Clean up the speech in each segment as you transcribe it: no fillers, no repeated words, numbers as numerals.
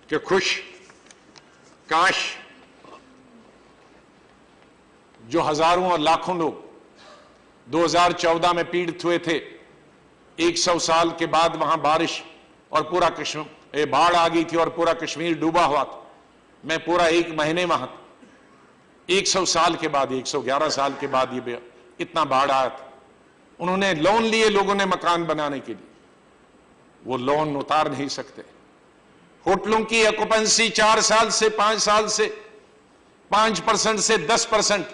कि खुश, काश जो हजारों और लाखों लोग 2014 में पीड़ित हुए थे, 100 साल के बाद वहां बारिश और पूरा कश्मीर बाढ़ आ गई थी और पूरा कश्मीर डूबा हुआ था। मैं पूरा 1 महीने वहां था। 100 साल के बाद, 111 साल के बाद ये इतना बाढ़ आया था। उन्होंने लोन लिए लोगों ने मकान बनाने के लिए, वो लोन उतार नहीं सकते। होटलों की ऑक्यूपेंसी 4 साल से 5 साल से 5% से 10%।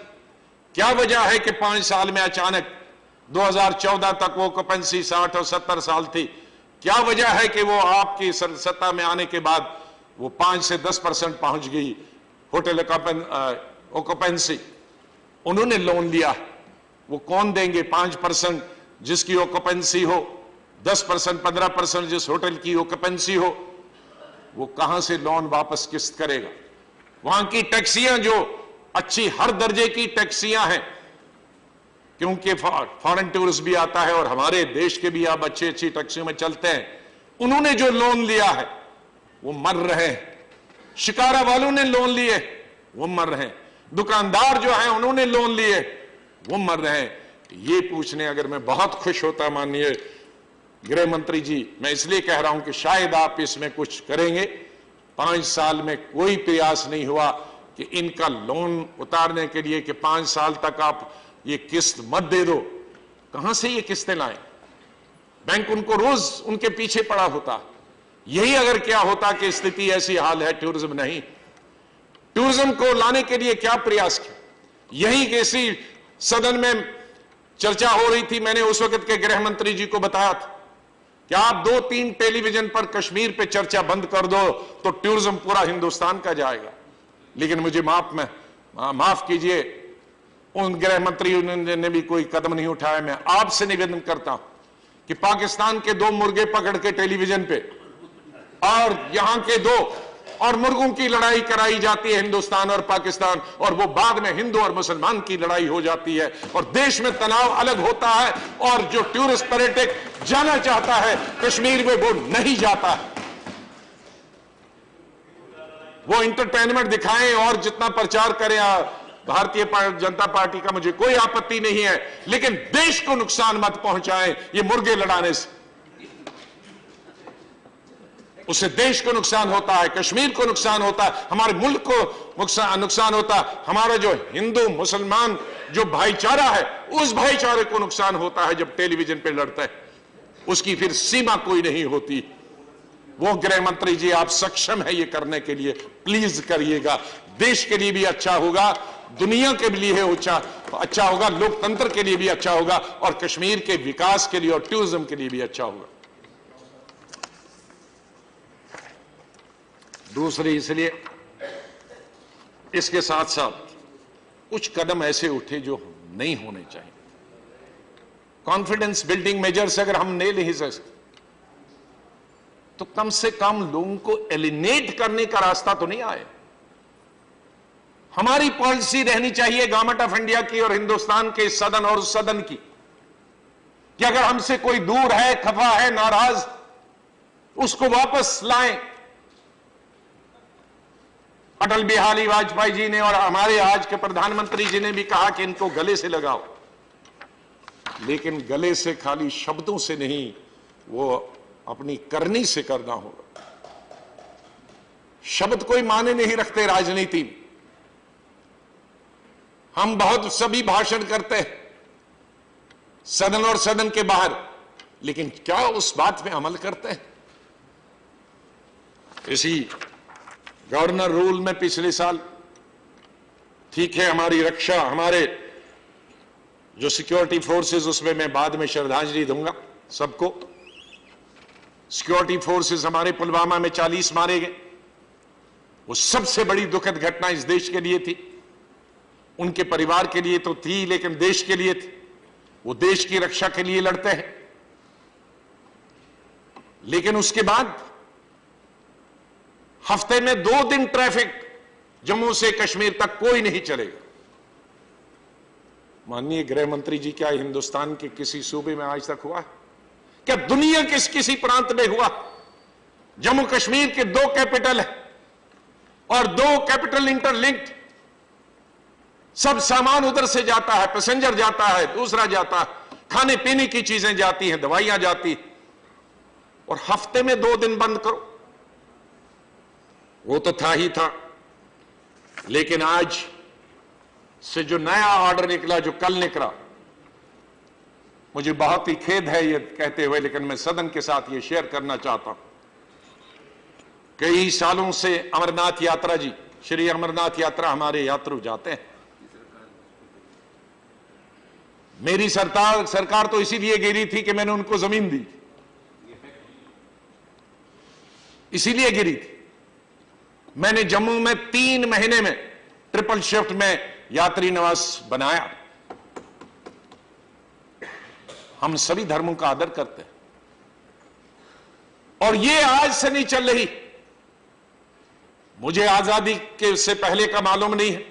क्या वजह है कि 5 साल में अचानक 2014 तक वो ऑक्यूपेंसी 60 और 70 साल थी? क्या वजह है कि वो आपकी सत्ता में आने के बाद वो 5 से 10% पहुंच गई होटल ऑक्यूपेंसी? उन्होंने लोन लिया, वो कौन देंगे? 5% जिसकी ऑक्यूपेंसी हो, 10% 15% जिस होटल की ऑक्यूपेंसी हो, वो कहां से लोन वापस किस्त करेगा? वहां की टैक्सियां जो अच्छी हर दर्जे की टैक्सियां हैं, क्योंकि फॉरेन टूरिस्ट भी आता है और हमारे देश के भी आप अच्छी अच्छी टैक्सियों में चलते हैं, उन्होंने जो लोन लिया है वो मर रहे हैं। शिकारा वालों ने लोन लिए, वो मर रहे हैं। दुकानदार जो हैं उन्होंने लोन लिए, वो मर रहे हैं। ये पूछने अगर मैं बहुत खुश होता माननीय गृह मंत्री जी, मैं इसलिए कह रहा हूं कि शायद आप इसमें कुछ करेंगे। 5 साल में कोई प्रयास नहीं हुआ कि इनका लोन उतारने के लिए कि 5 साल तक आप ये किस्त मत दे दो। कहां से ये किस्तें लाएं? बैंक उनको रोज उनके पीछे पड़ा होता। यही अगर क्या होता कि स्थिति ऐसी हाल है, टूरिज्म नहीं, टूरिज्म को लाने के लिए क्या प्रयास किया? यही किसी सदन में चर्चा हो रही थी, मैंने उस वक्त के गृह मंत्री जी को बताया था कि आप 2-3 टेलीविजन पर कश्मीर पे चर्चा बंद कर दो तो टूरिज्म पूरा हिंदुस्तान का जाएगा। लेकिन मुझे माफ कीजिए, उन गृह मंत्री ने भी कोई कदम नहीं उठाया। मैं आपसे निवेदन करता हूं कि पाकिस्तान के 2 मुर्गे पकड़ के टेलीविजन पे और यहां के 2 और मुर्गों की लड़ाई कराई जाती है हिंदुस्तान और पाकिस्तान, और वो बाद में हिंदू और मुसलमान की लड़ाई हो जाती है और देश में तनाव अलग होता है। और जो टूरिस्ट पर्यटक जाना चाहता है कश्मीर में, वो नहीं जाता है। वो इंटरटेनमेंट दिखाएं और जितना प्रचार करें भारतीय जनता पार्टी का मुझे कोई आपत्ति नहीं है, लेकिन देश को नुकसान मत पहुंचाएं ये मुर्गे लड़ाने से। उससे देश को नुकसान होता है, कश्मीर को नुकसान होता है, हमारे मुल्क को नुकसान होता है, हमारा जो हिंदू मुसलमान जो भाईचारा है उस भाईचारे को नुकसान होता है जब टेलीविजन पे लड़ता है। उसकी फिर सीमा कोई नहीं होती। वो गृह मंत्री जी आप सक्षम है ये करने के लिए, प्लीज करिएगा। देश के लिए भी अच्छा होगा, दुनिया के लिए अच्छा होगा, लोकतंत्र के लिए भी अच्छा होगा और कश्मीर के विकास के लिए और टूरिज्म के लिए भी अच्छा होगा। दूसरी, इसलिए इसके साथ साथ कुछ कदम ऐसे उठे जो नहीं होने चाहिए। कॉन्फिडेंस बिल्डिंग मेजर्स अगर हम ले नहीं सकते तो कम से कम लोगों को एलिनेट करने का रास्ता तो नहीं आए। हमारी पॉलिसी रहनी चाहिए गवर्नमेंट ऑफ इंडिया की और हिंदुस्तान के सदन और सदन की कि अगर हमसे कोई दूर है, खफा है, नाराज, उसको वापस लाएं। अटल बिहारी वाजपेयी जी ने और हमारे आज के प्रधानमंत्री जी ने भी कहा कि इनको गले से लगाओ, लेकिन गले से खाली शब्दों से नहीं, वो अपनी करनी से करना होगा। शब्द कोई माने नहीं रखते राजनीति में। हम बहुत सभी भाषण करते हैं सदन और सदन के बाहर, लेकिन क्या उस बात पे अमल करते हैं? इसी गवर्नर रूल में पिछले साल, ठीक है, हमारी रक्षा, हमारे जो सिक्योरिटी फोर्सेस, उसमें मैं बाद में श्रद्धांजलि दूंगा सबको। सिक्योरिटी फोर्सेस हमारे पुलवामा में 40 मारे गए, वो सबसे बड़ी दुखद घटना इस देश के लिए थी। उनके परिवार के लिए तो थी, लेकिन देश के लिए थी। वो देश की रक्षा के लिए लड़ते हैं। लेकिन उसके बाद हफ्ते में 2 दिन ट्रैफिक जम्मू से कश्मीर तक कोई नहीं चलेगा। माननीय गृह मंत्री जी, क्या हिंदुस्तान के किसी सूबे में आज तक हुआ? क्या दुनिया के किसी प्रांत में हुआ? जम्मू कश्मीर के 2 कैपिटल है, और 2 कैपिटल इंटरलिंक्ड, सब सामान उधर से जाता है, पैसेंजर जाता है, दूसरा जाता है, खाने पीने की चीजें जाती हैं, दवाइयां जाती, और हफ्ते में 2 दिन बंद करो। वो तो था ही था, लेकिन आज से जो नया ऑर्डर निकला, जो कल निकला, मुझे बहुत ही खेद है ये कहते हुए, लेकिन मैं सदन के साथ ये शेयर करना चाहता हूं। कई सालों से अमरनाथ यात्रा जी, श्री अमरनाथ यात्रा हमारे यात्रु जाते हैं। मेरी सरकार तो इसीलिए गिरी थी कि मैंने उनको जमीन दी, इसीलिए गिरी थी। मैंने जम्मू में 3 महीने में ट्रिपल शिफ्ट में यात्री निवास बनाया। हम सभी धर्मों का आदर करते हैं, और ये आज से नहीं चल रही। मुझे आजादी के से पहले का मालूम नहीं है,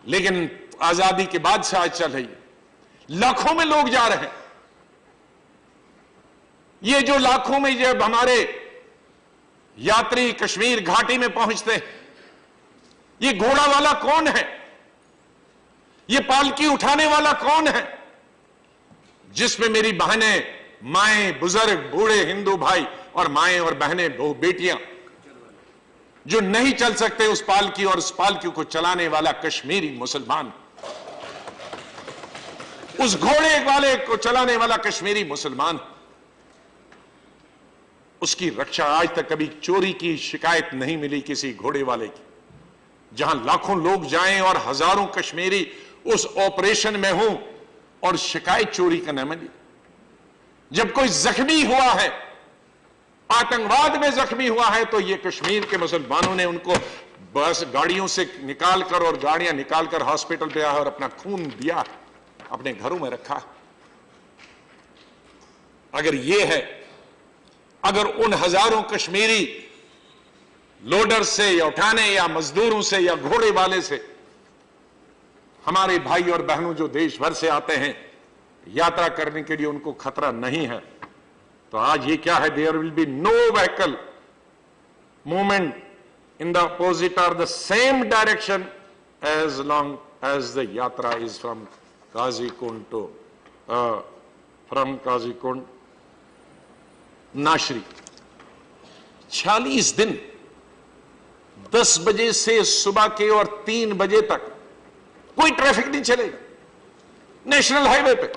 लेकिन आजादी के बाद से आज चल रही है। लाखों में लोग जा रहे हैं। ये जो लाखों में जब हमारे यात्री कश्मीर घाटी में पहुंचते हैं, ये घोड़ा वाला कौन है, ये पालकी उठाने वाला कौन है, जिसमें मेरी बहनें, माएं, बुजुर्ग, बूढ़े हिंदू भाई और माएं और बहनें, बहु बेटियां जो नहीं चल सकते उस पालकी, और उस पालकी को चलाने वाला कश्मीरी मुसलमान, उस घोड़े वाले को चलाने वाला कश्मीरी मुसलमान, उसकी रक्षा आज तक कभी चोरी की शिकायत नहीं मिली किसी घोड़े वाले की। जहां लाखों लोग जाएं और हजारों कश्मीरी उस ऑपरेशन में हों और शिकायत चोरी का न मिली। जब कोई जख्मी हुआ है, आतंकवाद में जख्मी हुआ है, तो ये कश्मीर के मुसलमानों ने उनको बस गाड़ियों से निकालकर और गाड़ियां निकालकर हॉस्पिटल पे आया और अपना खून दिया, अपने घरों में रखा। अगर ये है, अगर उन हजारों कश्मीरी लोडर से या उठाने या मजदूरों से या घोड़े वाले से हमारे भाई और बहनों जो देश भर से आते हैं यात्रा करने के लिए, उनको खतरा नहीं है, तो आज ये क्या है, there will be no vehicle movement in the opposite or the same direction as long as the yatra is from Qazigund to from Qazigund Nashri. 46 दिन 10 बजे से सुबह के और 3 बजे तक कोई ट्रैफिक नहीं चलेगा नेशनल हाईवे पे।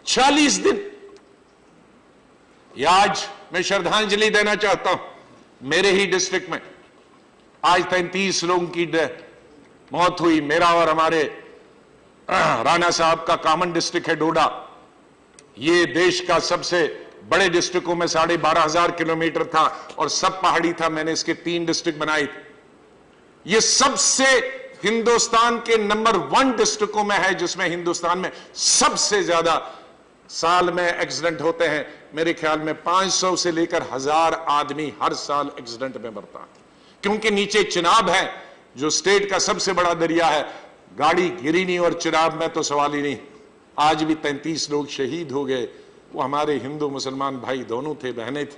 40 दिन। आज मैं श्रद्धांजलि देना चाहता हूं। मेरे ही डिस्ट्रिक्ट में आज 33 लोगों की मौत हुई। मेरा और हमारे राणा साहब का कॉमन डिस्ट्रिक्ट है डोडा। ये देश का सबसे बड़े डिस्ट्रिक्टों में 12,500 किलोमीटर था और सब पहाड़ी था। मैंने इसके 3 डिस्ट्रिक्ट बनाए थे। ये सबसे हिंदुस्तान के नंबर 1 डिस्ट्रिक्टों में है जिसमें हिंदुस्तान में सबसे ज्यादा साल में एक्सीडेंट होते हैं। मेरे ख्याल में 500 से लेकर 1000 आदमी हर साल एक्सीडेंट में मरता है, क्योंकि नीचे चिनाब है जो स्टेट का सबसे बड़ा दरिया है। गाड़ी गिरी नहीं और चिनाब में तो सवाल ही नहीं। आज भी 33 लोग शहीद हो गए। वो हमारे हिंदू मुसलमान भाई दोनों थे, बहनें थे।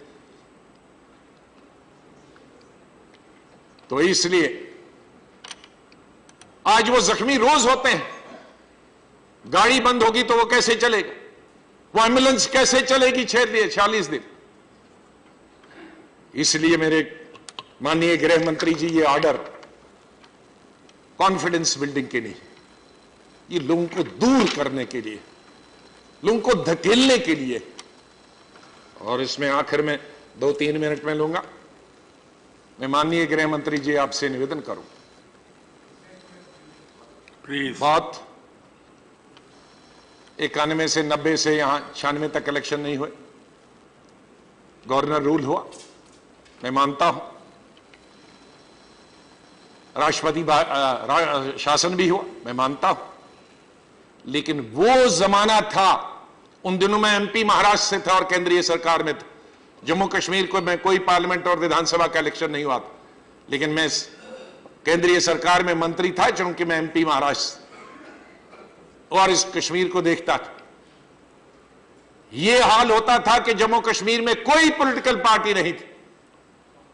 तो इसलिए आज वो जख्मी रोज होते हैं। गाड़ी बंद होगी तो वो कैसे चलेगा? वो एम्बुलेंस कैसे चलेगी 46 दिन? इसलिए मेरे माननीय गृह मंत्री जी, ये ऑर्डर कॉन्फिडेंस बिल्डिंग के नहीं, ये लोगों को दूर करने के लिए, लोगों को धकेलने के लिए। और इसमें आखिर में 2-3 मिनट में लूंगा। मैं माननीय गृह मंत्री जी आपसे निवेदन करूं, प्लीज। बहुत 91 से 90 से यहां 96 तक इलेक्शन नहीं हुए। गवर्नर रूल हुआ, मैं मानता हूं। राष्ट्रपति शासन भी हुआ, मैं मानता हूं। लेकिन वो जमाना था, उन दिनों में एमपी महाराष्ट्र से था और केंद्रीय सरकार में था। जम्मू कश्मीर को में कोई पार्लियामेंट और विधानसभा का इलेक्शन नहीं हुआ था, लेकिन मैं केंद्रीय सरकार में मंत्री था क्योंकि मैं एमपी महाराष्ट्र और इस कश्मीर को देखता था। यह हाल होता था कि जम्मू कश्मीर में कोई पॉलिटिकल पार्टी नहीं थी।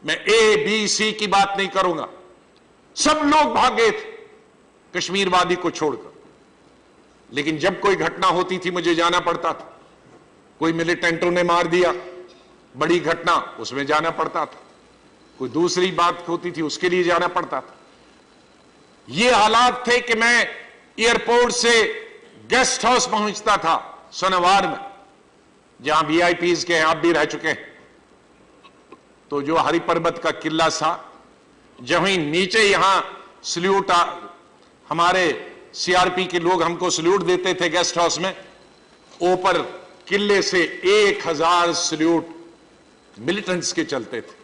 मैं ए बी सी की बात नहीं करूंगा, सब लोग भागे थे कश्मीर वादी को छोड़कर। लेकिन जब कोई घटना होती थी मुझे जाना पड़ता था। कोई मिलिटेंटों ने मार दिया, बड़ी घटना, उसमें जाना पड़ता था। कोई दूसरी बात होती थी, उसके लिए जाना पड़ता था। ये हालात थे कि मैं एयरपोर्ट से गेस्ट हाउस पहुंचता था सोनावार में, जहां वीआईपीज के आप भी रह चुके हैं। तो जो हरि पर्वत का किला था, जहीं नीचे यहां सल्यूट, हमारे सीआरपी के लोग हमको सल्यूट देते थे गेस्ट हाउस में, ऊपर किले से 1000 सल्यूट मिलिटेंट्स के चलते थे।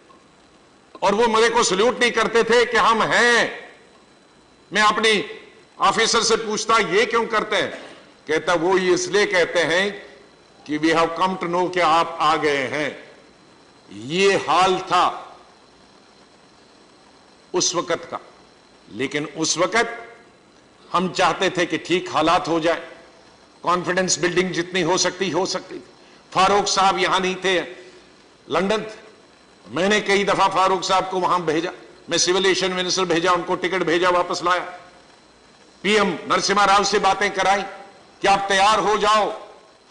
और वो मुझे को सल्यूट नहीं करते थे कि हम हैं। मैं अपनी ऑफिसर से पूछता ये क्यों करते हैं? कहता वो इसलिए कहते हैं कि we have come to know कि आप आ गए हैं। ये हाल था उस वक्त का। लेकिन उस वक्त हम चाहते थे कि ठीक हालात हो जाए, कॉन्फिडेंस बिल्डिंग जितनी हो सकती। फारूक साहब यहां नहीं थे, लंदन थे। मैंने कई दफा फारूक साहब को वहां भेजा, मैं सिविल एविएशन मिनिस्टर भेजा, उनको टिकट भेजा, वापस लाया। पीएम नरसिम्हा राव से बातें कराई कि आप तैयार हो जाओ,